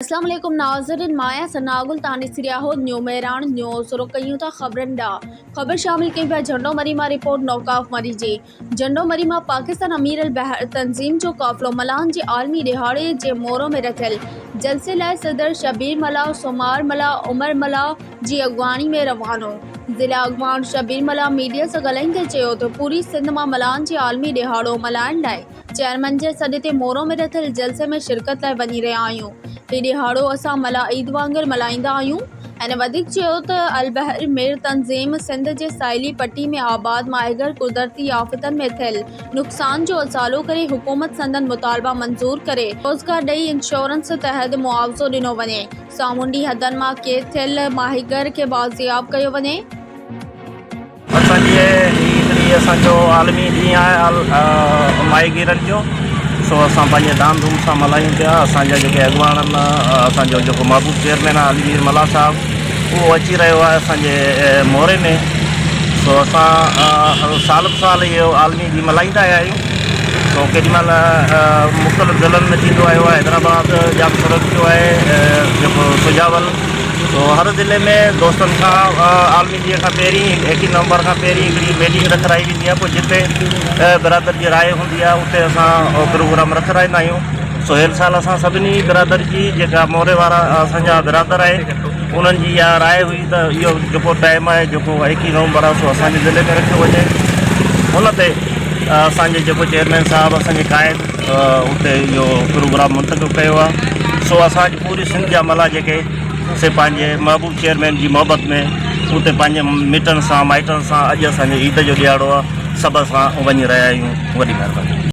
अस्सलाम वालेकुम नाज़रीन, माया सनागुल तानी सिरियाहो न्यू मेरान न्यूज़ रुकयूं था खबरन डा खबर शामिल कई पिया झंडो मरीमा रिपोर्ट नौकाफ मरी जी झंडो मरीमा पाकिस्तान अमीर अल बहर तंजीम जो काफ़िलो मलान जे आलमी दिहाड़े जे मोरो में रखियल जलसे लाइ सदर शबीर मला सुमार मला उमर मला जी अगवानी में रवानो। ज़िला अगवान शबीर मला मीडिया से ॻाल्हाईंदे चयो त पूरी सिंध मां मलान जे आलमी दिहाड़ो मल्हाइण लाइ चेयरमैन जे सॾ ते मोरो में रथियल जलसे में शिरकत लाइ वञी रहिया आहियूं। ही दिहाड़ो असां मला ईद वांगुरु मल्हाईंदा आहियूं। ऐं वधीक चयो त अल बहर मेर तंज़ीम सिंध जे साहिली पट्टी में आबाद माहिगर कुदरती आफ़तनि में थियल नुक़सान जो असालो करे हुकूमत संदन मुतालबा मंज़ूर करे रोज़गार ॾेई इंश्योरेंस तहत मुआवज़ो ॾिनो वञे। सामूंडी हदनि मां कैद थियल माहिगर खे बाज़ियाब कयो वञे। असांजे ईद असांजो आलमी ॾींहुं आहे माहिगीरनि जो, सो असां पंहिंजे धाम धूम सां मल्हायूं पिया। असांजा जेके अॻुवान आहिनि, असांजो जेको महबूब चेयरमैन आहे अलमीर मला साहिबु, उहो अची रहियो आहे असांजे मोरे में। सो असां साल ब साल इहो आलमी ॾींहुं मल्हाईंदा आहियूं। सो केॾीमहिल मुख़्तलिफ़ ज़िलनि में थींदो आयो आहे, हैदराबाद जाम सड़क जो आहे जेको सुजावल। तो हर ज़िले में दोस्तनि खां आलमी ॾींहं खां पहिरीं 21 नवंबर खां पहिरीं हिकिड़ी मीटिंग रखाई वेंदी आहे, पोइ जिते बिरादर जी राय हूंदी आहे उते असां प्रोग्राम रखाईंदा आहियूं। सो हिन साल असां सभिनी बिरादर जी जेका मोरे वारा असांजा बिरादर आहे उन्हनि जी इहा राय हुई त इहो जेको टाइम आहे जेको 21 नवंबर आहे सो असांजे ज़िले में रखियो वञे। हुन ते असांजे जेको चेयरमैन साहिबु असांजे क़ाइद उते इहो प्रोग्राम मुंतक़िब कयो आहे। सो असांजी पूरी सिंध जा मला जेके से पंहिंजे महबूब चेयरमैन जी मोहबत में उते पंहिंजे मिटनि सां माइटनि सां अॼु असांजे ईद जो ॾियारो आहे, सभु असां वञी रहिया आहियूं। वॾी महिरबानी।